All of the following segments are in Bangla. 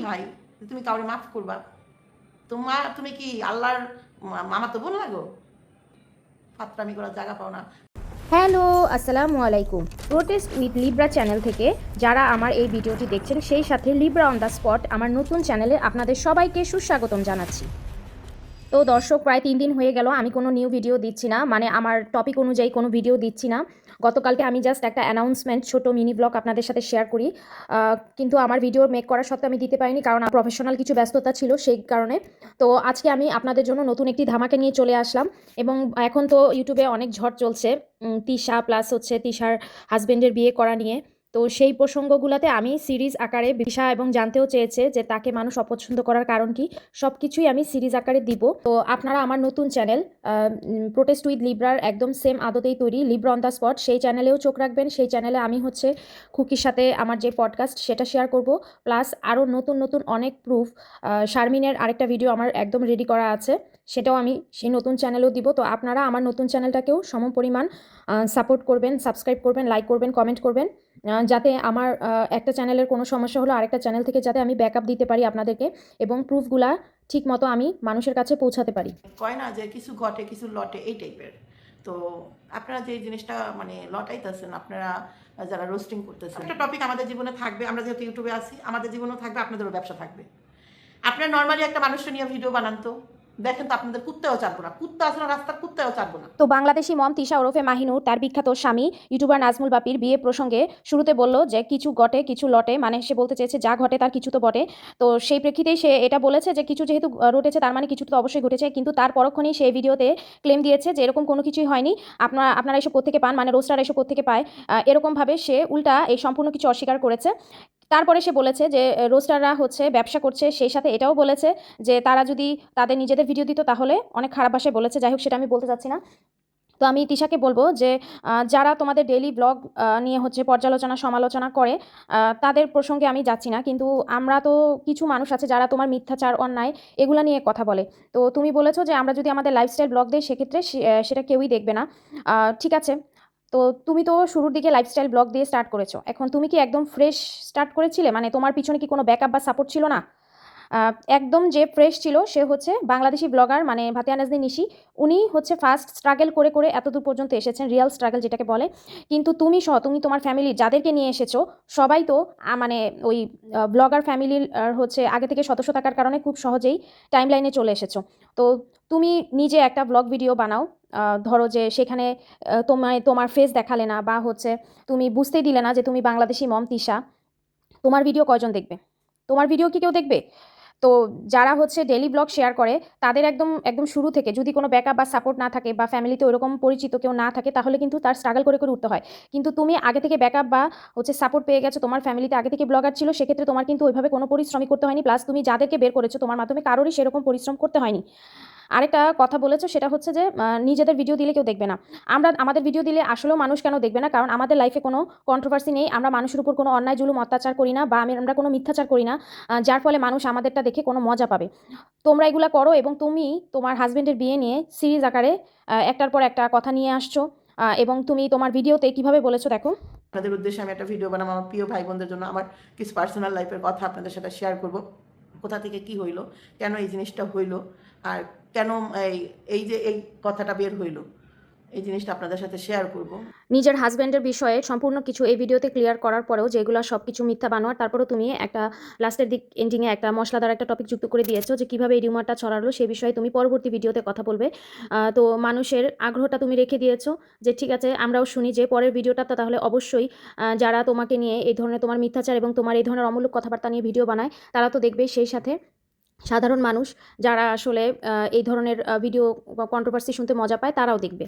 ভাই যে তুমি কাউরে মাফ করবা? তুমি কি আল্লাহর মামাতো বোন লাগো? ফাত্রামি করার জায়গা পাও না। হ্যালো, আসসালামু আলাইকুম। প্রোটেস্ট উইথ লিব্রা চ্যানেল থেকে যারা আমার এই ভিডিওটি দেখছেন, সেই সাথে লিব্রা অন দ্য স্পট আমার নতুন চ্যানেলে আপনাদের সবাইকে সুস্বাগতম জানাচ্ছি। তো দর্শক, প্রায় 3 দিন হয়ে গেল আমি কোনো নিউ ভিডিও দিচ্ছি না, মানে আমার টপিক অনুযায়ী কোনো ভিডিও দিচ্ছি না। গতকালকে আমি জাস্ট একটা অ্যানাউন্সমেন্ট, ছোট মিনি ব্লগ আপনাদের সাথে শেয়ার করি, কিন্তু আমার ভিডিও মেক করা সত্ত্বেও আমি দিতে পারিনি, কারণ প্রফেশনাল কিছু ব্যস্ততা ছিল সেই কারণে। তো আজকে আমি আপনাদের জন্য নতুন একটি ধামাকা নিয়ে চলে আসলাম। এবং এখন তো ইউটিউবে অনেক ঝড় চলছে তিশা প্লাস হচ্ছে তিশার হাজবেন্ডের বিয়ে করা নিয়ে। তো সেই প্রসঙ্গগুলোতে আমি সিরিজ আকারে তিশা এবং জানতেও চেয়েছে যে তাকে মানুষ অপছন্দ করার কারণ কি, সব কিছুই আমি সিরিজ আকারে দিব। তো আপনারা আমার নতুন চ্যানেল প্রোটেস্ট উইথ লিব্রার একদম সেম আদতেই তৈরি, লিব্রা অন দ্য স্পট, সেই চ্যানেলেও চোখ রাখবেন। সেই চ্যানেলে আমি হচ্ছে খুকির সাথে আমার যে পডকাস্ট সেটা শেয়ার করব, প্লাস আরও নতুন নতুন অনেক প্রুফ। শারমিনের আরেকটা ভিডিও আমার একদম রেডি করা আছে, সেটাও আমি সেই নতুন চ্যানেলেও দিব। তো আপনারা আমার নতুন চ্যানেলটাকেও সমপরিমাণ সাপোর্ট করবেন, সাবস্ক্রাইব করবেন, লাইক করবেন, কমেন্ট করবেন, যাতে আমার একটা চ্যানেলের কোনো সমস্যা হলো আরেকটা চ্যানেল থেকে যাতে আমি ব্যাকআপ দিতে পারি আপনাদেরকে, এবং প্রুফগুলা ঠিক মতো আমি মানুষের কাছে পৌঁছাতে পারি। কয় না যে কিছু ঘটে কিছু লটে, এই টাইপের। তো আপনারা যে জিনিসটা মানে লটাইতেছেন, আপনারা যারা রোস্টিং করতেছেন, একটা টপিক আমাদের জীবনে থাকবে। আমরা যেহেতু ইউটিউবে আছি, আমাদের জীবনেও থাকবে, আপনাদেরও ব্যবসা থাকবে। আপনারা নর্মালি একটা মানুষকে নিয়ে ভিডিও বানান তো, দেখেন তো আপনাদের কুত্তেও চাটবো না। কুত্তা আছে না, রাস্তার কুত্তেও চাটবো না। তো বাংলাদেশি মম তিশা ওরফে মাহিনুর তার বিখ্যাত স্বামী ইউটিউবার নাজমুল বাপির বিয়ে প্রসঙ্গে শুরুতে বলল যে কিছু ঘটে কিছু লটে, মানে সে বলতে চেয়েছে যা ঘটে তার কিছু তো বটে। তো সেই প্রেক্ষিতেই সে এটা বলেছে যে কিছু যেহেতু ঘটেছে তার মানে কিছু তো অবশ্যই ঘটেছে, কিন্তু তার পরক্ষণেই সেই ভিডিওতে ক্লেম দিয়েছে যে এরকম কোনো কিছুই হয়নি, আপনারা এসব কোত্থেকে পান, মানে রোস্টার এসব কোত্থেকে পায়, এরকমভাবে সে উল্টা এই সম্পূর্ণ কিছু অস্বীকার করেছে। তারপরে সে বলেছে যে রোস্টাররা হচ্ছে ব্যবসা করছে, সেই সাথে এটাও বলেছে যে তারা যদি তাদের নিজেদের ভিডিও দিত তাহলে অনেক খারাপ ভাষায় বলেছে। যাই হোক, সেটা আমি বলতে চাচ্ছি না। তো আমি তিশাকে বলবো যে যারা তোমাদের ডেইলি ব্লগ নিয়ে হচ্ছে পর্যালোচনা সমালোচনা করে, তাদের প্রসঙ্গে আমি যাচ্ছি না, কিন্তু আমরা তো কিছু মানুষ আছে যারা তোমার মিথ্যাচার, অন্যায় এগুলা নিয়ে কথা বলে। তো তুমি বলেছো যে আমরা যদি আমাদের লাইফস্টাইল ব্লগ দিই সেক্ষেত্রে সেটা কেউই দেখবে না। ঠিক আছে, তো তুমি তো শুরুর দিকে লাইফস্টাইল ব্লগ দিয়ে স্টার্ট করেছো, এখন তুমি কি একদম ফ্রেশ স্টার্ট করেছিলে? মানে তোমার পিছনে কি কোনো ব্যাকআপ বা সাপোর্ট ছিল না? একদম যে ফ্রেশ ছিল সে হচ্ছে বাংলাদেশি ব্লগার, মানে ভাতিয়া নাজনীন নিশি। উনি হচ্ছে ফার্স্ট স্ট্রাগল করে করে এতদূর পর্যন্ত এসেছেন, রিয়েল স্ট্রাগল যেটাকে বলে। কিন্তু তুমি সহ তুমি তোমার ফ্যামিলির যাদেরকে নিয়ে এসেছো সবাই তো মানে ওই ব্লগার ফ্যামিলির হচ্ছে আগে থেকে সদস্য থাকার কারণে খুব সহজেই টাইম লাইনে চলে এসেছো। তো তুমি নিজে একটা ব্লগ ভিডিও বানাও, ধরো যে সেখানে তোমার ফেস দেখালে না, বা হচ্ছে তুমি বুঝতেই দিলে না যে তুমি বাংলাদেশি মম তিশা। তোমার ভিডিও কয়জন দেখবে? তোমার ভিডিও কি কেউ দেখবে? তো যারা হচ্ছে ডেইলি ব্লগ শেয়ার করে তাদের একদম একদম শুরু থেকে যদি কোনো ব্যাকআপ বা সাপোর্ট না থাকে, বা ফ্যামিলিতে ওইরকম পরিচিত কেউ না থাকে, তাহলে কিন্তু তার স্ট্রাগল করে করে উঠতে হয়। কিন্তু তুমি আগে থেকে ব্যাকআপ বা হচ্ছে সাপোর্ট পেয়ে গেছো, তোমার ফ্যামিলিতে আগে থেকে ব্লগার ছিল, সেক্ষেত্রে তোমার কিন্তু ওইভাবে কোনো পরিশ্রমই করতে হয়নি, প্লাস তুমি যাদেরকে বের করেছো তোমার মাধ্যমে কারোরই সেরকম পরিশ্রম করতে হয়নি। আরেকটা কথা বলেছো, সেটা হচ্ছে যে নিজেদের ভিডিও দিলে কেউ দেখবে না। আমাদের ভিডিও দিলে আসলেও মানুষ কেন দেখবে না? কারণ আমাদের লাইফে কোনো কন্ট্রোভার্সি নেই, আমরা মানুষের উপর কোনো অন্যায় জুলুম অত্যাচার করি না, বা আমরা কোনো মিথ্যাচার করি না, যার ফলে মানুষ আমাদেরটা দেখে কোনো মজা পাবে। তোমরা এগুলা করো, এবং তুমি তোমার হাজবেন্ডের বিয়ে নিয়ে সিরিজ আকারে একটার পর একটা কথা নিয়ে আসছো, এবং তুমি তোমার ভিডিওতে কিভাবে বলেছো দেখো। আপনাদের উদ্দেশ্যে আমি একটা ভিডিও বানাবো, আমার প্রিয় ভাই বোনদের জন্য আমার কিছু পার্সোনাল লাইফের কথা আপনাদের সাথে শেয়ার করব। কোথা থেকে কি হইলো, কেন এই জিনিসটা হইলো, আর কেন এই যে এই কথাটা বের হইলো, এই জিনিসটা আপনাদের সাথে শেয়ার করব। নিজের হাজব্যান্ডের বিষয়ে সম্পূর্ণ কিছু এই ভিডিওতে ক্লিয়ার করার পরেও, যেগুলো সব কিছু মিথ্যা বানোয়ার, তারপরেও তুমি একটা লাস্টের দিক এন্ডিংয়ে একটা মশলাদার একটা টপিক যুক্ত করে দিয়েছো যে কীভাবে এই রিউমারটা ছড়ালো, সেই বিষয়ে তুমি পরবর্তী ভিডিওতে কথা বলবে। তো মানুষের আগ্রহটা তুমি রেখে দিয়েছো যে ঠিক আছে, আমরাও শুনি যে পরের ভিডিওটা তো তাহলে অবশ্যই যারা তোমাকে নিয়ে এই ধরনের তোমার মিথ্যাচার এবং তোমার এই ধরনের অমূলক কথাবার্তা নিয়ে ভিডিও বানায় তারা তো দেখবে, সেই সাথে সাধারণ মানুষ যারা আসলে এই ধরনের ভিডিও কন্ট্রোভার্সি শুনতে মজা পায় তারাও দেখবে।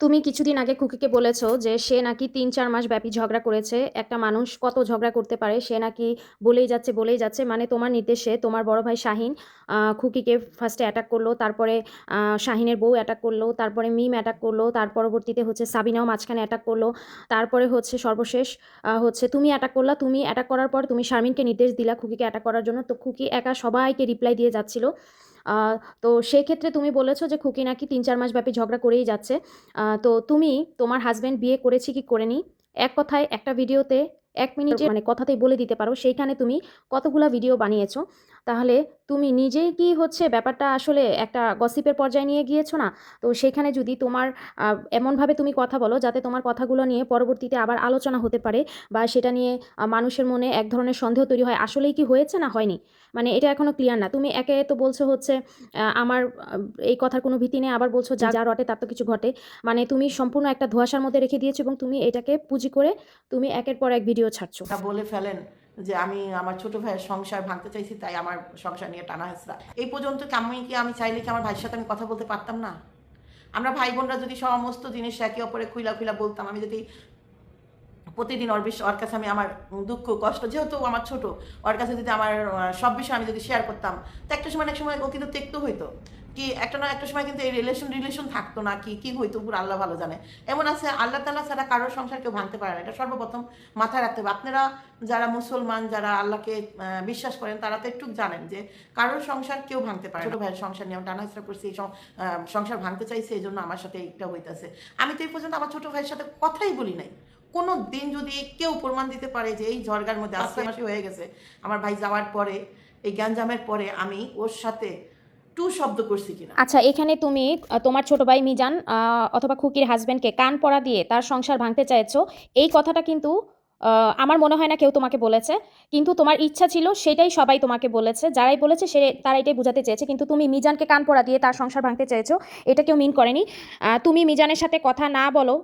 তুমি কিছুদিন আগে খুকিকে বলেছো যে সে নাকি 3-4 মাস ব্যাপী ঝগড়া করেছে। একটা মানুষ কত ঝগড়া করতে পারে, সে নাকি বলেই যাচ্ছে, মানে তোমার নির্দেশে তোমার বড় ভাই শাহিন খুকিকে ফার্স্টে অ্যাটাক করলো, তারপরে শাহিনের বউ অ্যাটাক করলো, তারপরে মিম অ্যাটাক করলো, তার পরবর্তীতে হচ্ছে সাবিনাও মাঝখানে অ্যাটাক করলো, তারপরে হচ্ছে সর্বশেষ হচ্ছে তুমি অ্যাটাক করলা। তুমি অ্যাটাক করার পর তুমি শারমিনকে নির্দেশ দিলা খুকিকে অ্যাটাক করার জন্য, তো খুকি একা সবাইকে রিপ্লাই দিয়ে যাচ্ছিল। তো সেই ক্ষেত্রে তুমি বলেছো যে খুকি নাকি 3-4 মাস ব্যাপী ঝগড়া করেই যাচ্ছে। তো তুমি তোমার হাজব্যান্ড বিয়ে করেছি কি করেনি, এক কথায় একটা ভিডিওতে 1 মিনিটে মানে কথাতেই বলে দিতে পারো, সেইখানে তুমি কতগুলা ভিডিও বানিয়েছো। তাহলে তুমি নিজেই কি হচ্ছে ব্যাপারটা আসলে একটা গসিপের পর্যায়ে নিয়ে গিয়েছো না? তো সেখানে যদি তোমার এমনভাবে তুমি কথা বলো যাতে তোমার কথাগুলো নিয়ে পরবর্তীতে আবার আলোচনা হতে পারে, বা সেটা নিয়ে মানুষের মনে এক ধরনের সন্দেহ তৈরি হয়, আসলেই কি হয়েছে না হয়নি। মানে এটা এখনো ক্লিয়ার না। তুমি একে তো বলছো হচ্ছে আমার এই কথার কোনো ভিত্তি নেই, আবার বলছো যা রটে তার তো কিছু ঘটে। মানে তুমি সম্পূর্ণ একটা ধোঁয়াশার মধ্যে রেখে দিয়েছো এবং তুমি এটাকে পুঁজি করে তুমি একের পর এক ভিডিও ছাড়ছো। তা বলে ফেলেন যে আমি আমার ছোট ভাইয়ের সংসার ভাঙতে চাইছি, তাই আমার সংসার নিয়ে টানা হেঁচড়া। এই পর্যন্ত আমি চাইলে কি আমার ভাইয়ের সাথে আমি কথা বলতে পারতাম না? আমরা ভাই বোনরা যদি সমস্ত জিনিস একে অপরে খুইলা খুইলা বলতাম, আমি যদি প্রতিদিন ওর কাছে আমি আমার দুঃখ কষ্ট, যেহেতু আমার ছোট, ওর কাছে যদি আমার সব বিষয় আমি যদি শেয়ার করতাম, তো একটা সময় এক সময় ও কিন্তু তেক্ত হইতো, কি একটা না একটা সময় কিন্তু এই রিলেশন থাকতো না, কি হইতো পুরো আল্লাহ ভালো জানে। এমন আছে আল্লাহ তাআলা ছাড়া কারোর সংসার কেউ ভাঙতে পারে না, এটা সর্বপ্রথম মাথায় রাখতে হবে। আপনারা যারা মুসলমান, যারা আল্লাহকে বিশ্বাস করেন, তারা তো একটু জানেন যে কারোর সংসার কেউ ভাঙতে পারে না। ছোট ভাইয়ের সংসার নিয়ে আমি টানা হেঁচড়া করছি, সংসার ভাঙতে চাইছে, এই জন্য আমার সাথে এইটা হইতেছে। আমি তো এই পর্যন্ত আমার ছোট ভাইয়ের সাথে কথাই বলি নাই। কোনো দিন যদি কেউ প্রমাণ দিতে পারে যে এই ঝড়গার মধ্যে আস্তে মাসে হয়ে গেছে, আমার ভাই যাওয়ার পরে, এই গ্যাঞ্জামের পরে আমি ওর সাথে টু শব্দ করছি কিনা। আচ্ছা, এখানে তুমি তোমার ছোট ভাই মিজান অথবা খুকির হাজবেন্ডকে কান পড়া দিয়ে তার সংসার ভাঙতে চাইছো, এই কথাটা কিন্তু আমার মনে হয় না কেউ তোমাকে বলেছে। কিন্তু তোমার ইচ্ছা ছিল, সেটাই সবাই তোমাকে বলেছে। যারাই বলেছে তারা এটাই বোঝাতে চেয়েছে। কিন্তু তুমি মিজানকে কান পড়া দিয়ে তার সংসার ভাঙতে চেয়েছো, এটা কেউ মিন করেনি। তুমি মিজানের সাথে কথা না বলো,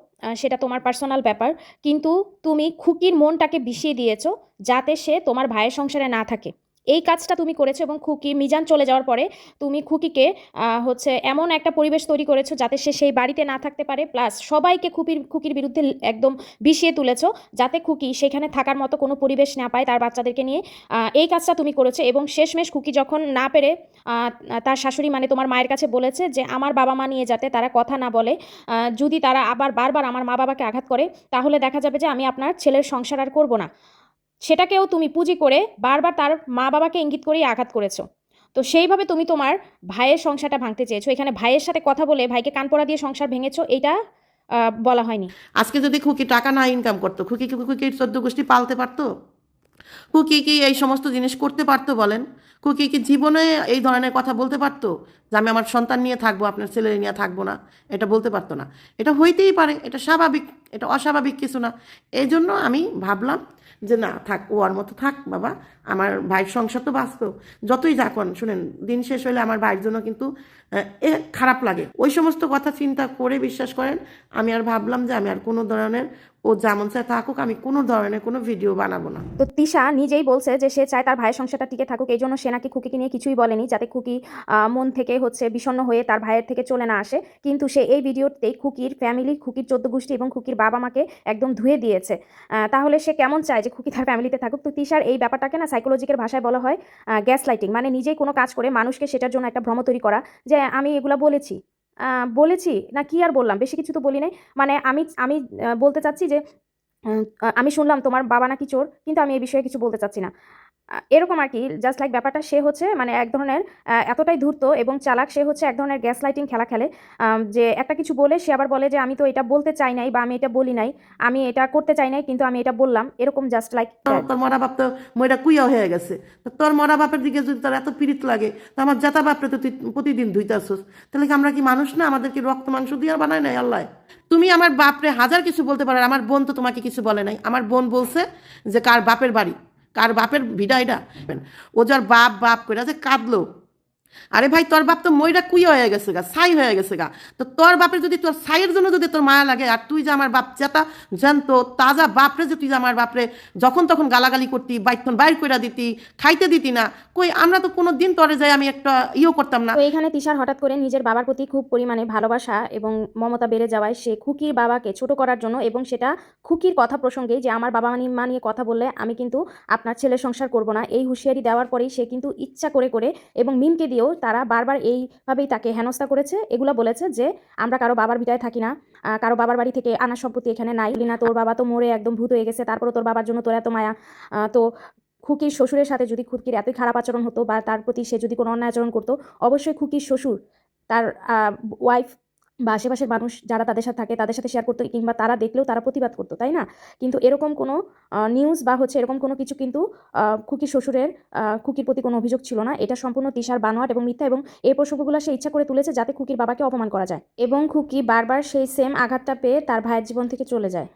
সেটা তোমার পার্সোনাল ব্যাপার। কিন্তু তুমি খুকির মনটাকে বিষিয়ে দিয়েছো যাতে সে তোমার ভাইয়ের সংসারে না থাকে। এই কাজটা তুমি করেছো এবং মিজান চলে যাওয়ার পরে তুমি খুকিকে হচ্ছে এমন একটা পরিবেশ তৈরি করেছো যাতে সে সেই বাড়িতে না থাকতে পারে, প্লাস সবাইকে খুকির বিরুদ্ধে একদম বিষিয়ে তুলেছো যাতে খুকি সেখানে থাকার মতো কোনো পরিবেশ না পায় তার বাচ্চাদেরকে নিয়ে। এই কাজটা তুমি করেছো এবং শেষমেশ খুকি যখন না পেরে তার শাশুড়ি মানে তোমার মায়ের কাছে বলেছে যে আমার বাবা মা নিয়ে যাতে তারা কথা না বলে, যদি তারা আবার বারবার আমার মা বাবাকে আঘাত করে তাহলে দেখা যাবে যে আমি আপনার ছেলের সংসার আর করবো না। সেটাকেও তুমি পুঁজি করে বারবার তার মা বাবাকে ইঙ্গিত করেই আঘাত করেছো। তো সেইভাবে তুমি তোমার ভাইয়ের সংসারটা ভাঙতে চেয়েছো। এখানে ভাইয়ের সাথে কথা বলে ভাইকে কানপড়া দিয়ে সংসার ভেঙেছো, এইটা বলা হয়নি। আজকে যদি খুকি টাকা না ইনকাম করতো, খুকির 14 গোষ্ঠী পালতে পারতো? খুকি কি এই সমস্ত জিনিস করতে পারতো বলেন? খুকি কি জীবনে এই ধরনের কথা বলতে পারতো যে আমি আমার সন্তান নিয়ে থাকবো, আপনার ছেলে নিয়ে থাকবো না? এটা বলতে পারতো না। এটা হইতেই পারে, এটা স্বাভাবিক, এটা অস্বাভাবিক কিছু না। এই জন্য আমি ভাবলাম যে না থাক, ও ওর মতো থাক বাবা, আমার ভাইয়ের সংসার তো বাঁচতো। যতই যাকন শুনেন, দিন শেষ হলে আমার ভাইয়ের জন্য কিন্তু খারাপ লাগে। ওই সমস্ত কথা চিন্তা করে বিশ্বাস করেন আমি আর ভাবলাম যে আমি আর কোনো ধরনের, ও যেমন চায় থাকুক, আমি কোনো ধরনের কোনো ভিডিও বানাবো না। তো তিশা নিজেই বলছে যে সে চায় তার ভাইয়ের সংসারটা টিকে থাকুক, এই জন্য সে নাকি খুকিকে নিয়ে কিছুই বলেনি যাতে খুকি মন থেকে হচ্ছে বিষণ্ণ হয়ে তার ভাইয়ের থেকে চলে না আসে। কিন্তু সে এই ভিডিওতেই খুকির ফ্যামিলি, খুকির 14 গোষ্ঠী এবং খুকির বাবা মাকে একদম ধুয়ে দিয়েছে। তাহলে সে কেমন চায় যে খুকি তার ফ্যামিলিতে থাকুক? তো তিশার এই ব্যাপারটাকে না সাইকোলজিক্যাল ভাষায় বলা হয় গ্যাস লাইটিং। মানে নিজেই কোনো কাজ করে মানুষকে সেটার জন্য একটা ভ্রম তৈরি করা যে আমি এগুলা বলেছি না, কি আর বললাম, বেশি কিছু তো বলি নাই। মানে আমি আমি বলতে চাচ্ছি যে আমি শুনলাম তোমার বাবা নাকি চোর, কিন্তু আমি এই বিষয়ে কিছু বলতে চাচ্ছি না। এরকম আর কি, জাস্ট লাইক ব্যাপারটা সে হচ্ছে মানে এক ধরনের এতটাই ধূর্ত এবং চালাক, সে হচ্ছে এক ধরনের গ্যাস লাইটিং খেলা খেলে। যে একটা কিছু বলে সে আবার বলে যে আমি তো এটা বলতে চাই নাই, বা আমি এটা বলি নাই, আমি এটা করতে চাই নাই, কিন্তু আমি এটা বললাম, এরকম জাস্ট লাইক। তোর মরা বাপ তো মইরা কুইয়া হয়ে গেছে, তো তোর মরা বাপের দিকে যদি তোর এত পীড়িত লাগে, তো আমার জেতা বাপরে তো তুই প্রতিদিন ধুইতাছস, তাহলে কি আমরা কি মানুষ না? আমাদেরকে রক্ত মাংস দিয়ে আর বানায় নাই আল্লাহ? তুমি আমার বাপরে হাজার কিছু বলতে পারো, আমার বোন তো তোমাকে কিছু বলে নাই। আমার বোন বলছে যে কার বাপের বাড়ি, কার বাপের ভিডা এটা, ও যার বাপ বাপ করে যে কাঁদলো। আরে ভাই, তোর বাপ তো মইরা কুইয়া হয়ে গেছে গা, ছাই হয়ে গেছে গা। তো তোর বাপের যদি, তোর ছাইয়ের জন্য যদি তোর মায়া লাগে, আর তুই যে আমার বাপ যেটা জানতো তাজা বাপরে, যে তুই যে আমার বাপরে যখন তখন গালাগালি করতি, বাইতন বাইর কইরা দিতি, খাইতে দিতি না, কই আমরা তো কোনো দিন তরে যাই আমি একটা ইয়েও করতাম না। তো এখানে তিশার হঠাৎ করে নিজের বাবার প্রতি খুব পরিমাণে ভালোবাসা এবং মমতা বেড়ে যাওয়ায় সে খুকির বাবাকে ছোট করার জন্য, এবং সেটা খুকির কথা প্রসঙ্গেই যে আমার বাবা মা নিয়ে কথা বললে আমি কিন্তু আপনার ছেলের সংসার করব না, এই হুঁশিয়ারি দেওয়ার পরেই সে কিন্তু ইচ্ছা করে এবং মিমকে দিয়েও তারা বারবার এইভাবেই তাকে হেনস্থা করেছে। এগুলো বলেছে যে আমরা কারো বাবার ভিটায় থাকি না, কারো বাবার বাড়ি থেকে আনা সম্পত্তি এখানে নাই না, তোর বাবা তো মরে একদম ভূত হয়ে গেছে, তারপরে তোর বাবার জন্য তোর এত মায়া। তো খুকির শ্বশুরের সাথে যদি খুকির এতই খারাপ আচরণ হতো বা তার প্রতি সে যদি কোনো অন্যায় আচরণ করতো, অবশ্যই খুকির শ্বশুর তার ওয়াইফ বা আশেপাশের মানুষ যারা তাদের সাথে থাকে তাদের সাথে শেয়ার করতো, কিংবা তারা দেখলেও তারা প্রতিবাদ করতো, তাই না? কিন্তু এরকম কোনো নিউজ বা হচ্ছে এরকম কোনো কিছু কিন্তু খুকির শ্বশুরের খুকির প্রতি কোনো অভিযোগ ছিল না। এটা সম্পূর্ণ তিশার বানোয়াট এবং মিথ্যা, এবং এই প্রসঙ্গগুলো সে ইচ্ছা করে তুলেছে যাতে খুকির বাবাকে অপমান করা যায়, এবং খুকি বারবার সেই সেম আঘাতটা পেয়ে তার ভাইয়ের জীবন থেকে চলে যায়।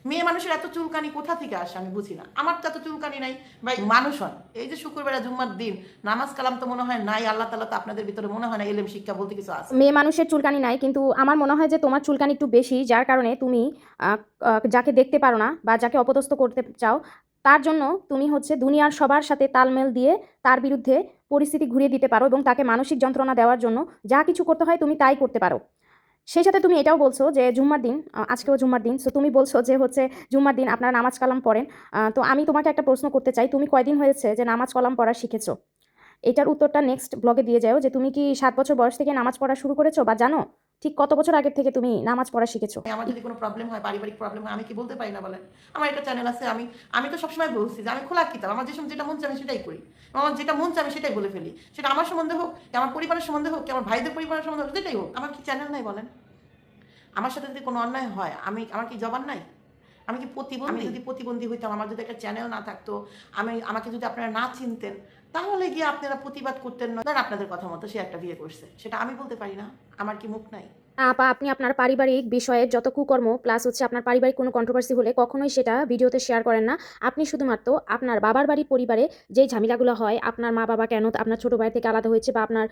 মেয়ে মানুষের এত চুলকানি কোথা থেকে আসে আমি বুঝি না। আমার তো এত চুলকানি নাই ভাই, মানুষ হন। এই যে শুক্রবার জুম্মার দিন নামাজ কালাম তো মনে হয় নাই, আল্লাহ তাআলা তো আপনাদের ভিতরে মনে হয় না এলেম শিক্ষা বলতে কিছু আছে। মেয়ে মানুষের চুলকানি নাই, কিন্তু আমার মনে হয় যে তোমার চুলকানি একটু বেশি, যার কারণে তুমি যাকে দেখতে পারো না বা যাকে অপদস্থ করতে চাও, তার জন্য তুমি হচ্ছে দুনিয়ার সবার সাথে তালমেল দিয়ে তার বিরুদ্ধে পরিস্থিতি ঘুরিয়ে দিতে পারো, এবং তাকে মানসিক যন্ত্রণা দেওয়ার জন্য যা কিছু করতে হয় তুমি তাই করতে পারো। সেই সাথে তুমি এটাও বলছো যে জুম্মার দিন, আজকেও জুম্মার দিন, সো তুমি বলছো যে হচ্ছে জুম্মার দিন আপনারা নামাজ কালাম পড়েন। তো আমি তোমাকে একটা প্রশ্ন করতে চাই, তুমি কয়দিন হয়েছে যে নামাজ কালাম পড়া শিখেছো? এটার উত্তরটা নেক্সট ব্লগে দিয়ে যাও, যে তুমি কি 7 বছর বয়স থেকে নামাজ পড়া শুরু করেছো, বা জানো ঠিক কত বছর আগের থেকে তুমি নামাজ পড়া শিখেছো? আমার যদি কোনো প্রবলেম হয়, পারিবারিক প্রবলেম হয়, আমি কি বলতে পারি না বলেন? আমার একটা চ্যানেল আছে, আমি তো সবসময় বলছি যে আমি খোলা কিতাব, আমার যেটা মন চায় আমি সেটাই করি, আমার যেটা মন চায় আমি সেটাই বলে ফেলি। সেটা আমার সম্বন্ধে হোক, কি আমার পরিবারের সম্বন্ধে হোক, কি আমার ভাইদের পরিবারের সম্বন্ধে হোক, যেটাই হোক। আমার কি চ্যানেল নাই বলেন? আমার সাথে যদি কোনো অন্যায় হয়, আমার কি জবান নাই? আমি কি প্রতিবন্ধী? আমি যদি প্রতিবন্ধী হইতাম, আমার যদি একটা চ্যানেল না থাকতো, আমাকে যদি আপনারা না চিনতেন, তাহলে গিয়ে আপনারা প্রতিবাদ করতেন না। ধরেন আপনাদের কথা মতো সে একটা বিয়ে করছে, সেটা আমি বলতে পারি না? আমার কি মুখ নাই? আপা, আপনি আপনার পারিবারিক বিষয়ে যত কুকর্ম প্লাস হচ্ছে আপনার পারিবারিক কোনো কন্ট্রোভার্সি হলে কখনোই সেটা ভিডিওতে শেয়ার করেন না। আপনি শুধুমাত্র আপনার বাবার বাড়ির পরিবারে যেই ঝামেলাগুলো হয়, আপনার মা বাবা কেন আপনার ছোটো ভাই থেকে আলাদা হয়েছে, বা আপনার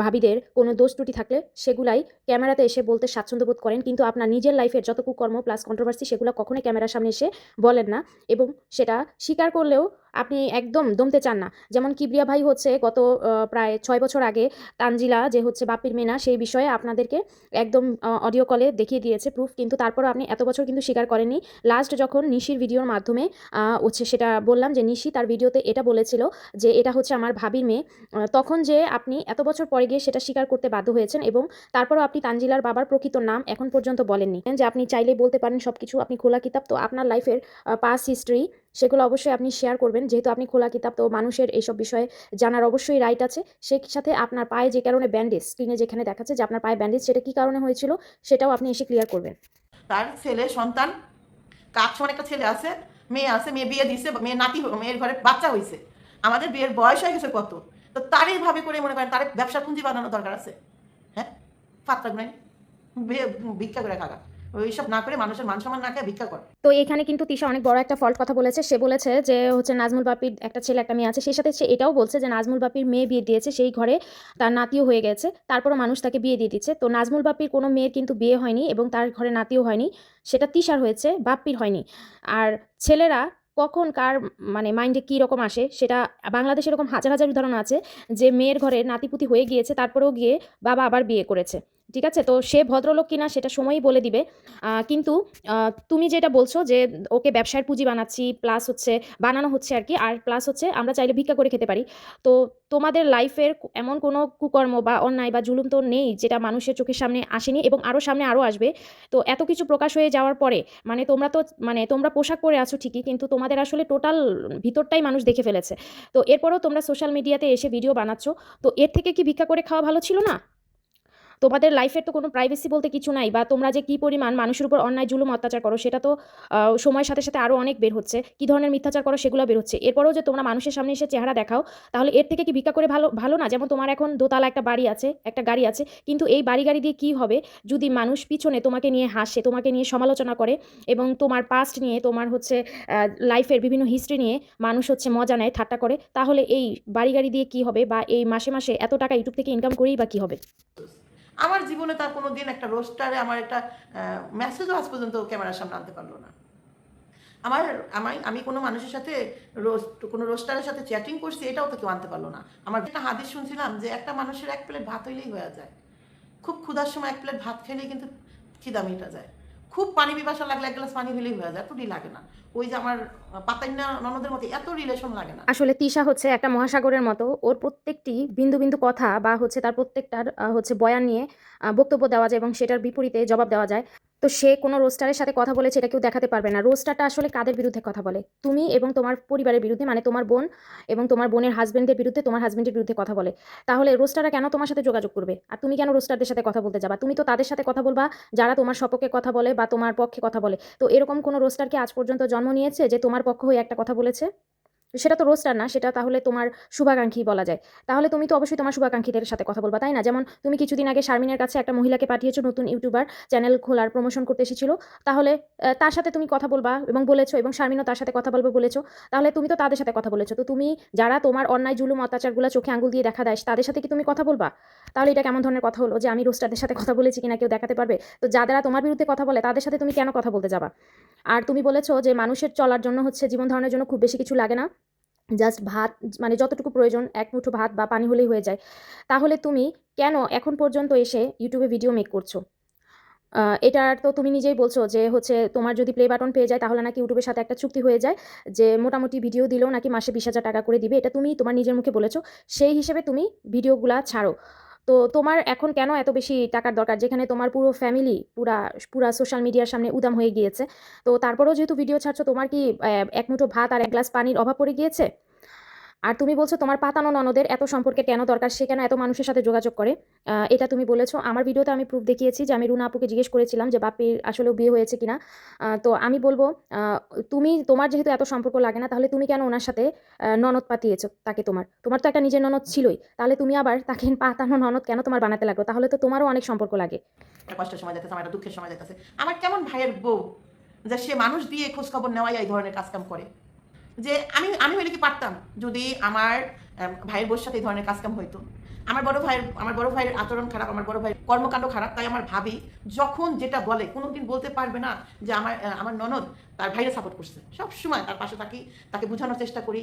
ভাবিদের কোনো দোষ ত্রুটি থাকলে সেগুলাই ক্যামেরাতে এসে বলতে স্বাচ্ছন্দ্য বোধ করেন, কিন্তু আপনার নিজের লাইফের যত কুকর্ম প্লাস কন্ট্রোভার্সি সেগুলো কখনোই ক্যামেরার সামনে এসে বলেন না, এবং সেটা স্বীকার করলেও আপনি একদম দমতে চান না। যেমন কিবরিয়া ভাই হচ্ছে গত প্রায় 6 বছর আগে তানজিলা যে হচ্ছে বাপির মেয়ে না, সেই বিষয়ে আপনাদেরকে একদম অডিও কলে দেখিয়ে দিয়েছে প্রুফ, কিন্তু তারপরও আপনি এত বছর কিন্তু স্বীকার করেননি। লাস্ট যখন নিশির ভিডিওর মাধ্যমে হচ্ছে সেটা বললাম যে নিশি তার ভিডিওতে এটা বলেছিল যে এটা হচ্ছে আমার ভাবির মেয়ে, তখন যে আপনি এত বছর পরে গিয়ে সেটা স্বীকার করতে বাধ্য হয়েছেন, এবং তারপরও আপনি তানজিলার বাবার প্রকৃত নাম এখন পর্যন্ত বলেননি, যে আপনি চাইলেই বলতে পারেন সব কিছু, আপনি খোলা কিতাব। তো আপনার লাইফের পাস্ট হিস্ট্রি সেগুলো অবশ্যই আপনি শেয়ার করবেন, যেহেতু আপনি খোলা কিতাব, তো মানুষের এইসব বিষয়ে জানার অবশ্যই রাইট আছে। সেই সাথে আপনার পায়ে যে কারণে ব্যান্ডেজ, স্ক্রিনে যেখানে দেখাচ্ছে যে আপনার পায়ে ব্যান্ডেজ, সেটা কী কারণে হয়েছিল সেটাও আপনি এসে ক্লিয়ার করবেন। তার ছেলে সন্তান, কাক সমান একটা ছেলে আছে, মেয়ে আছে, মেয়ে বিয়ে দিছে, মেয়ের ঘরে বাচ্চা হয়েছে, আমাদের বিয়ের বয়স হয়ে গেছে কত, তো তারই ভাবে করে মনে করেন তার ব্যবসা পুঁজি বানানো দরকার আছে? হ্যাঁ, ফাত্তা গুনাই ভিক্ষা করে খাগা, ওইসব না করে মানুষের মান সম্মান না খেয়ে ভিক্ষা করে। তো এখানে কিন্তু তিশা অনেক বড় একটা ফল্ট কথা বলেছে। সে বলেছে যে হচ্ছে নাজমুল বাপির একটা ছেলে একটা মেয়ে আছে, সেই সাথে সে এটাও বলছে যে নাজমুল বাপির মেয়ে বিয়ে দিয়েছে, সেই ঘরে তার নাতিও হয়ে গেছে, তারপরও মানুষ তাকে বিয়ে দিয়ে দিচ্ছে। তো নাজমুল বাপির কোনো মেয়ের কিন্তু বিয়ে হয়নি, এবং তার ঘরে নাতিও হয়নি, সেটা তিশার হয়েছে, বাপ্পির হয়নি। আর ছেলেরা কখন কার মানে মাইন্ডে কী রকম আসে, সেটা বাংলাদেশে এরকম হাজার হাজার উদাহরণ আছে যে মেয়ের ঘরে নাতিপুতি হয়ে গিয়েছে, তারপরেও গিয়ে বাবা আবার বিয়ে করেছে। ঠিক আছে, তো সে ভদ্রলোক কিনা সেটা সময়ই বলে দিবে। কিন্তু তুমি যেটা বলছো যে ওকে ব্যবসার পুঁজি বানাচ্ছি, প্লাস হচ্ছে বানানো হচ্ছে আর কি, আর প্লাস হচ্ছে আমরা চাইলে ভিক্ষা করে খেতে পারি। তো তোমাদের লাইফের এমন কোনো কুকর্ম বা অন্যায় বা জুলুম তো নেই যেটা মানুষের চোখের সামনে আসেনি, এবং আরও সামনে আরও আসবে। তো এত কিছু প্রকাশ হয়ে যাওয়ার পরে তোমরা পোশাক পরে আছো ঠিকই, কিন্তু তোমাদের আসলে টোটাল ভিতরটাই মানুষ দেখে ফেলেছে। তো এরপরেও তোমরা সোশ্যাল মিডিয়াতে এসে ভিডিও বানাচ্ছ, তো এর থেকে কি ভিক্ষা করে খাওয়া ভালো ছিল না? তোমাদের লাইফের তো কোনো প্রাইভেসি বলতে কিছু নাই, বা তোমরা যে কী পরিমাণ মানুষের উপর অন্যায় জুলুম অত্যাচার করো সেটা তো সময়ের সাথে সাথে আরও অনেক বের হচ্ছে, কী ধরনের মিথ্যাচার করো সেগুলো বের হচ্ছে। এরপরেও যে তোমরা মানুষের সামনে এসে চেহারা দেখাও, তাহলে এর থেকে কি ভিক্ষা করে ভালো ভালো না? যেমন তোমার এখন দোতলা একটা বাড়ি আছে, একটা গাড়ি আছে, কিন্তু এই বাড়ি গাড়ি দিয়ে কী হবে যদি মানুষ পিছনে তোমাকে নিয়ে হাসে, তোমাকে নিয়ে সমালোচনা করে, এবং তোমার পাস্ট নিয়ে, তোমার হচ্ছে লাইফের বিভিন্ন হিস্ট্রি নিয়ে মানুষ হচ্ছে মজা নেয়, ঠাট্টা করে, তাহলে এই বাড়ি গাড়ি দিয়ে কী হবে, বা এই মাসে মাসে এত টাকা ইউটিউব থেকে ইনকাম করেই বা কী হবে? আমার জীবনে তার কোনো দিন একটা রোস্টারে আমার একটা মেসেজও আজ পর্যন্ত ক্যামেরার সামনে আনতে পারলো না। আমি কোনো মানুষের সাথে কোনো রোস্টারের সাথে চ্যাটিং করছি, এটাও তো কেউ আনতে পারলো না। আমার একটা হাদিস শুনছিলাম যে একটা মানুষের 1 প্লেট ভাত হইলেই হয়ে যায়। খুব ক্ষুধার সময় 1 প্লেট ভাত খেলেই কিন্তু খিদা মিটা যায়। খুব পানি পিপাসা লাগলে 1 গ্লাস পানি হলেই হয়ে যায়, এতটি লাগে না। ওই যে আমার পাতাইনা ননদের মতো এত রিলেশন লাগে না। আসলে তিশা হচ্ছে একটা মহাসাগরের মতো, ওর প্রত্যেকটি বিন্দু বিন্দু কথা বা হচ্ছে তার প্রত্যেকটার হচ্ছে বয়ান নিয়ে বক্তব্য দেওয়া যায়, এবং সেটার বিপরীতে জবাব দেওয়া যায়। তো সে কোনো রোস্টারের সাথে কথা বলেছে এটা কেউ দেখাতে পারবে না। রোস্টারটা আসলে কাদের বিরুদ্ধে কথা বলে? তুমি এবং তোমার পরিবারের বিরুদ্ধে, মানে তোমার বোন এবং তোমার বোনের হাজবেন্ডের বিরুদ্ধে, তোমার হাজবেন্ডের বিরুদ্ধে কথা বলে। তাহলে রোস্টাররা কেন তোমার সাথে যোগাযোগ করবে? আর তুমি কেন রোস্টারদের সাথে কথা বলতে যাবা? তুমি তো তাদের সাথে কথা বলবা যারা তোমার সপক্ষে কথা বলে বা তোমার পক্ষে কথা বলে। তো এরকম কোনো রোস্টার কি আজ পর্যন্ত জন্ম নিয়েছে যে তোমার পক্ষ হয়ে একটা কথা বলেছে? সেটা তো রোস্টার না, সেটা তাহলে তোমার শুভাকাঙ্ক্ষী বলা যায়। তাহলে তুমি তো অবশ্যই তোমার শুভাকাঙ্ক্ষীদের সাথে কথা বলবা, তাই না? যেমন তুমি কিছুদিন আগে শারমিনের কাছে একটা মহিলাকে পাঠিয়েছো নতুন ইউটিউবার, চ্যানেল খোলার প্রমোশন করতে এসেছিল। তাহলে তার সাথে তুমি কথা বলবা এবং বলেছো, এবং শারমিনও তার সাথে কথা বলবে বলেছো। তাহলে তুমি তো তাদের সাথে কথা বলেছো। তো তুমি যারা তোমার অন্যায় জুলুম অত্যাচারগুলো চোখে আঙুল দিয়ে দেখা দেয় তাদের সাথে কি তুমি কথা বলবা? তাহলে এটা কেমন ধরনের কথা হলো যে আমি রোস্টারদের সাথে কথা বলেছি কিনা কেউ দেখাতে পারবে? তো যারা তোমার বিরুদ্ধে কথা বলে তাদের সাথে তুমি কেন কথা বলতে যাবা? আর তুমি বলেছো যে মানুষের চলার জন্য হচ্ছে, জীবন ধারণের জন্য খুব বেশি কিছু লাগে না, জাস্ট ভাত, মানে যতটুকু প্রয়োজন এক মুঠো ভাত বা পানি হলেই হয়ে যায়। তাহলে তুমি কেন এখন পর্যন্ত এসে ইউটিউবে ভিডিও মেক করছো? এটার তো তুমি নিজেই বলছো যে হচ্ছে তোমার যদি প্লে বাটন পেয়ে যায় তাহলে নাকি ইউটিউবের সাথে একটা চুক্তি হয়ে যায় যে মোটামুটি ভিডিও দিলেও নাকি মাসে 20,000 টাকা করে দিবে। এটা তুমি তোমার নিজের মুখে বলেছো। সেই হিসেবে তুমি ভিডিওগুলা ছাড়ো। তো তোমার এখন কেন এত বেশি টাকার দরকার, যেখানে তোমার পুরো ফ্যামিলি পুরা পুরা সোশ্যাল মিডিয়ার সামনে উদাম হয়ে গিয়েছে? তো তারপরেও যেহেতু ভিডিও ছাড়ছো, তোমার কি এক মুঠো ভাত আর এক গ্লাস পানির অভাব পড়ে গিয়েছে? আর তুমি বলছো তোমার পাতানো ননদের এত সম্পর্কে কেন দরকার, সে কেন এত মানুষের সাথে যোগাযোগ করে? এটা তুমি বলেছো। আমার ভিডিওতে আমি প্রুফ দেখিয়েছি যে আমি রুনা আপুকে জিজ্ঞেস করেছিলাম যে বাপির আসলেও বিয়ে হয়েছে কিনা। তো আমি বলবো, তুমি তোমার যেহেতু এত সম্পর্ক লাগে না, তাহলে তুমি কেন ওনার সাথে ননদ পাতিয়েছো তাকে? তোমার তোমার তো একটা নিজের ননদ ছিলই, তাহলে তুমি আবার তাকে পাতানো ননদ কেন তোমার বানাতে লাগলো? তাহলে তো তোমারও অনেক সম্পর্ক লাগে। একটা কষ্টের সময় যাইতেছে, আমার একটা দুঃখের সময় যাইতেছে। আমার কেমন ভাইয়ের বউ যে সে মানুষ দিয়ে খোঁজ খবর নেওয়াই এই ধরনের কাজকাম করে। যে আমি আমি হইলে কি পারতাম যদি আমার ভাইয়ের বউর সাথে এই ধরনের কাজকাম হইতো? আমার বড় ভাইয়ের আচরণ খারাপ, আমার বড় ভাইয়ের কর্মকাণ্ড খারাপ, তাই আমার ভাবি যখন যেটা বলে কোনোদিন বলতে পারবে না যে আমার ননদ তার ভাইয়ের সাপোর্ট করছে। সব সময় তার পাশে থাকি, তাকে বোঝানোর চেষ্টা করি,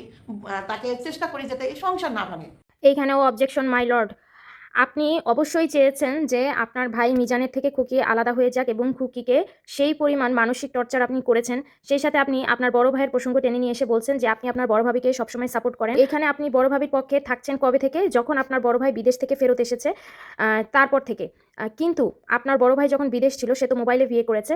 তাকে চেষ্টা করি যাতে এই সংসার না ভাঙে। এইখানেও অবজেকশন মাই লর্ড। আপনি অবশ্যই চেয়েছেন যে আপনার ভাই মিজানের থেকে খুকি আলাদা হয়ে যাক, এবং খুকিকে সেই পরিমাণ মানসিক টর্চার আপনি করেছেন। সেই সাথে আপনি আপনার বড় ভাইয়ের প্রসঙ্গ টেনে নিয়ে এসে বলছেন যে আপনি আপনার বড় ভাবিকে সবসময় সাপোর্ট করেন। এখানে আপনি বড় ভাবির পক্ষে থাকছেন কবে থেকে? যখন আপনার বড় ভাই বিদেশ থেকে ফেরত এসেছে, তারপর থেকে। কিন্তু আপনার বড় ভাই যখন বিদেশ ছিল সে তো মোবাইলে বিয়ে করেছে।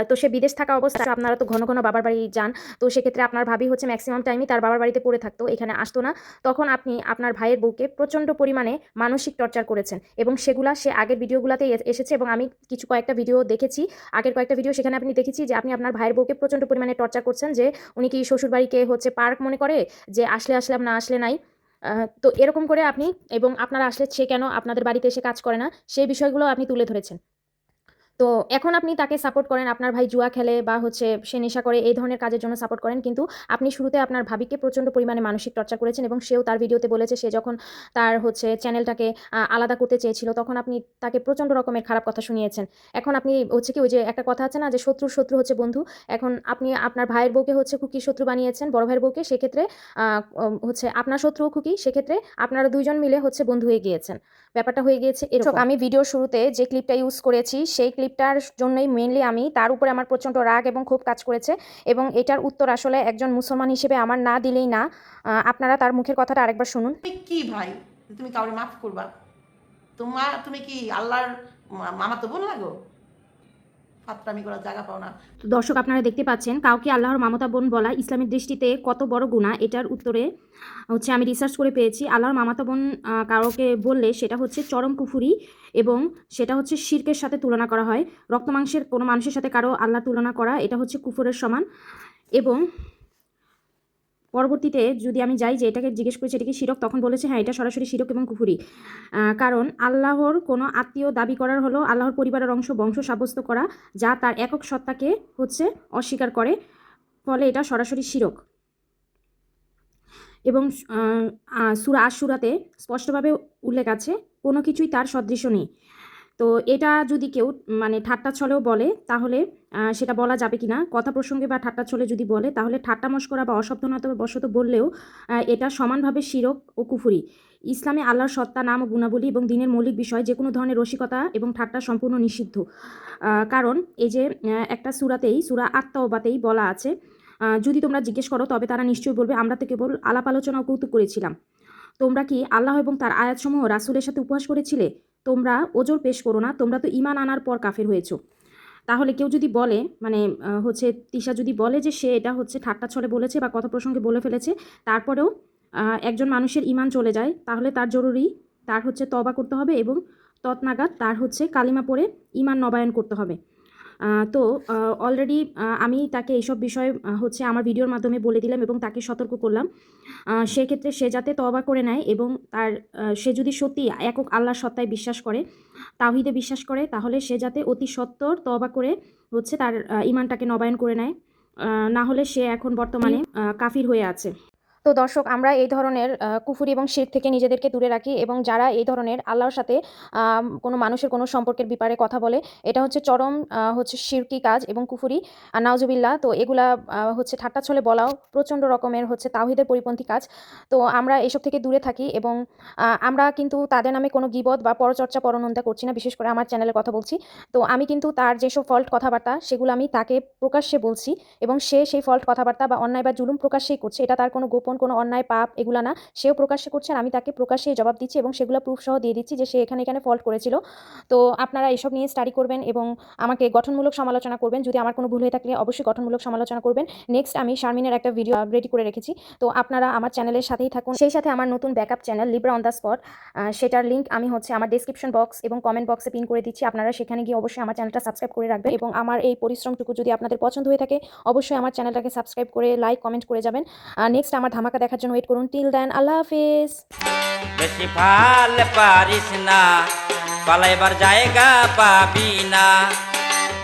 তো সে বিদেশ থাকা অবস্থায় আপনারা তো ঘন ঘন বাবার বাড়ি যান। তো সেক্ষেত্রে আপনার ভাবি হচ্ছে ম্যাক্সিমাম টাইমই তার বাবার বাড়িতে পড়ে থাকতো, এখানে আসতো না। তখন আপনি আপনার ভাইয়ের বউকে প্রচণ্ড পরিমাণে মানসিক টর্চার করেছেন, এবং সেগুলা সে আগের ভিডিওগুলোতেই এসেছে, এবং আমি কয়েকটা ভিডিও দেখেছি, আগের কয়েকটা ভিডিও, সেখানে আপনি দেখেছি যে আপনি আপনার ভাইয়ের বউকে প্রচণ্ড পরিমাণে টর্চার করছেন, যে উনি কি শ্বশুরবাড়িকে হচ্ছে পার্ক মনে করে, যে আসলে আসলাম, না আসলে নাই। তো এরকম করে আপনি, এবং আপনারা আসলে সে কেন আপনাদের বাড়িতে এসে কাজ করে না, সেই বিষয়গুলো আপনি তুলে ধরেছেন। তো এখন আপনি তাকে সাপোর্ট করেন, আপনার ভাই জুয়া খেলে বা হচ্ছে সে নেশা করে, এই ধরনের কাজের জন্য সাপোর্ট করেন। কিন্তু আপনি শুরুতে আপনার ভাবিকে প্রচণ্ড পরিমাণে মানসিক টর্চার করেছেন, এবং সেও তার ভিডিওতে বলেছে সে যখন তার হচ্ছে চ্যানেলটাকে আলাদা করতে চেয়েছিল তখন আপনি তাকে প্রচণ্ড রকমের খারাপ কথা শুনিয়েছেন। এখন আপনি হচ্ছে কি, ওই যে একটা কথা আছে না যে শত্রুর শত্রু হচ্ছে বন্ধু, এখন আপনি আপনার ভাইয়ের বউকে হচ্ছে খুকির শত্রু বানিয়েছেন, বড় ভাইয়ের বউকে। সেক্ষেত্রে হচ্ছে আপনার শত্রু খুকি, সেক্ষেত্রে আপনারা দুইজন মিলে হচ্ছে বন্ধু হয়ে গিয়েছেন। ব্যাপারটা হয়ে গিয়েছে এরকম। আমি ভিডিওর শুরুতে যে ক্লিপটা ইউজ করেছি সেই ক্লিপটার জন্যই মেনলি আমি, তার উপরে আমার প্রচণ্ড রাগ এবং ক্ষোভ কাজ করেছে, এবং এটার উত্তর আসলে একজন মুসলমান হিসেবে আমার না দিলেই না। আপনারা তার মুখের কথাটা আরেকবার শুনুন। তুমি কি ভাই যে তুমি কাউরে মাফ করবা? তুমি কি আল্লাহর মামাতো বোন লাগো? ফাতরামি করার জায়গা পাও না। তো দর্শক, আপনারা দেখতে পাচ্ছেন কাউকে আল্লাহর মামতা বোন বলা ইসলামের দৃষ্টিতে কত বড় গুনাহ। এটার উত্তরে হচ্ছে আমি রিসার্চ করে পেয়েছি, আল্লাহর মামাতা বোন কাউকে বললে সেটা হচ্ছে চরম কুফুরি, এবং সেটা হচ্ছে শিরকের সাথে তুলনা করা হয়। রক্তমাংসের কোনো মানুষের সাথে কারো আল্লাহর তুলনা করা, এটা হচ্ছে কুফরের সমান। এবং পরবর্তীতে যদি আমি যাই যে এটাকে জিজ্ঞেস করেছি এটা কি শিরক, তখন বলেছে হ্যাঁ এটা সরাসরি শিরক এবং কুফুরি। কারণ আল্লাহর কোনো আত্মীয় দাবি করার হলো আল্লাহর পরিবারের বংশ সাব্যস্ত করা, যা তার একক সত্তাকে হচ্ছে অস্বীকার করে, ফলে এটা সরাসরি শিরক। এবং সূরা আশ-শূরাতে স্পষ্টভাবে উল্লেখ আছে কোনো কিছুই তার সদৃশ্য নেই। তো এটা যদি কেউ মানে ঠাট্টা ছলেও বলে তাহলে সেটা বলা যাবে কিনা, কথা প্রসঙ্গে বা ঠাট্টা ছলে যদি বলে তাহলে ঠাট্টা মশকরা বা অসাবধানতা বশত বললেও এটা সমানভাবে শিরক ও কুফুরি। ইসলামে আল্লাহর সত্তা, নাম ও গুণাবলী এবং দিনের মৌলিক বিষয় যে কোনো ধরনের রসিকতা এবং ঠাট্টা সম্পূর্ণ নিষিদ্ধ। কারণ এই যে একটা সূরাতেই, সূরা আত-তাওবাতেই বলা আছে, যদি তোমরা জিজ্ঞেস করো তবে তারা নিশ্চয়ই বলবে আমরা তো কেবল আলাপ আলোচনা ও কৌতুক করেছিলাম। তোমরা কি আল্লাহ এবং তার আয়াতসমূহ রাসূলের সাথে উপহাস করেছিলে? তোমরা ওজর পেশ করো না, তোমরা তো ঈমান আনার পর কাফের হয়েছো। তাহলে কেউ যদি বলে মানে হচ্ছে তিশা যদি বলে যে সে এটা হচ্ছে ঠাট্টা ছলে বলেছে বা কথা প্রসঙ্গে বলে ফেলেছে, তারপরেও একজন মানুষের ঈমান চলে যায়, তাহলে তার জরুরি তার হচ্ছে তওবা করতে হবে এবং তৎনাগাদ তার হচ্ছে কালিমা পড়ে ঈমান নবায়ন করতে হবে। তো অলরেডি আমি তাকে এইসব বিষয় হচ্ছে আমার ভিডিওর মাধ্যমে বলে দিলাম এবং তাকে সতর্ক করলাম। সেক্ষেত্রে সে যাতে তওবা করে নেয় এবং তার সে যদি সত্যি একক আল্লাহর সত্তায় বিশ্বাস করে, তাওহীদে বিশ্বাস করে, তাহলে সে যাতে অতি সত্বর তওবা করে হচ্ছে তার ঈমানটাকে নবায়ন করে নেয়। না হলে সে এখন বর্তমানে কাফির হয়ে আছে। তো দর্শক, আমরা এই ধরনের কুফরি এবং শিরক থেকে নিজেদেরকে দূরে রাখি এবং যারা এই ধরনের আল্লাহর সাথে কোনো মানুষের কোনো সম্পর্কের ব্যাপারে কথা বলে, এটা হচ্ছে চরম হচ্ছে শিরকি কাজ এবং কুফরি নাউজুবিল্লাহ। তো এগুলা হচ্ছে ঠাট্টা ছলে বলাও প্রচণ্ড রকমের হচ্ছে তাওহীদের পরিপন্থী কাজ। তো আমরা এসব থেকে দূরে থাকি এবং আমরা কিন্তু তাদের নামে কোনো গীবত বা পরচর্চা পরনিন্দা করছি না, বিশেষ করে আমার চ্যানেলের কথা বলছি। তো আমি কিন্তু তার যেসব ফল্ট কথাবার্তা সেগুলো আমি তাকে প্রকাশ্যে বলছি এবং সে সেই ফল্ট কথাবার্তা বা অন্যায় বা জুলুম প্রকাশ্যেই করছে, এটা তার কোনো গোপন কোনো অন্যায় পাপ এগুলা না, সেও প্রকাশ্যে করছে আর আমি তাকে প্রকাশ্যে জবাব দিচ্ছি এবং সেগুলো প্রুফ সহ দিয়ে দিচ্ছি যে সে এখানে ফল্ট করেছিল। তো আপনারা এসব নিয়ে স্টাডি করবেন এবং আমাকে গঠনমূলক সমালোচনা করবেন। যদি আমার কোনো ভুল হয়ে থাকলে অবশ্যই গঠনমূলক সমালোচনা করবেন। নেক্সট আমি শারমিনের একটা ভিডিও রেডি করে রেখেছি, তো আপনারা আমার চ্যানেলের সাথেই থাকুন। সেই সাথে আমার নতুন backup channel Libra on the spot, সেটার লিঙ্ক আমি হচ্ছে আমার ডেসক্রিপশন বক্স এবং কমেন্ট বক্সে পিন করে দিচ্ছি। আপনারা সেখানে গিয়ে অবশ্যই আমার চ্যানেলটা সাবস্ক্রাইব করে রাখবেন এবং আমার এই পরিশ্রমটুকু যদি আপনাদের পছন্দ হয়ে থাকে অবশ্যই আমার চ্যানেলটাকে সাবস্ক্রাইব করে লাইক কমেন্ট করে যাবেন। নেক্সট আমার ধামাকা দেখার জন্য ওয়েট করুন। টিল দেন, আল্লাহ হাফেজ। বেশি ভাল পারিস না, পালাইবার জায়গা পাবি না।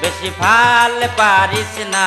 বেশি ভাল পারিস না,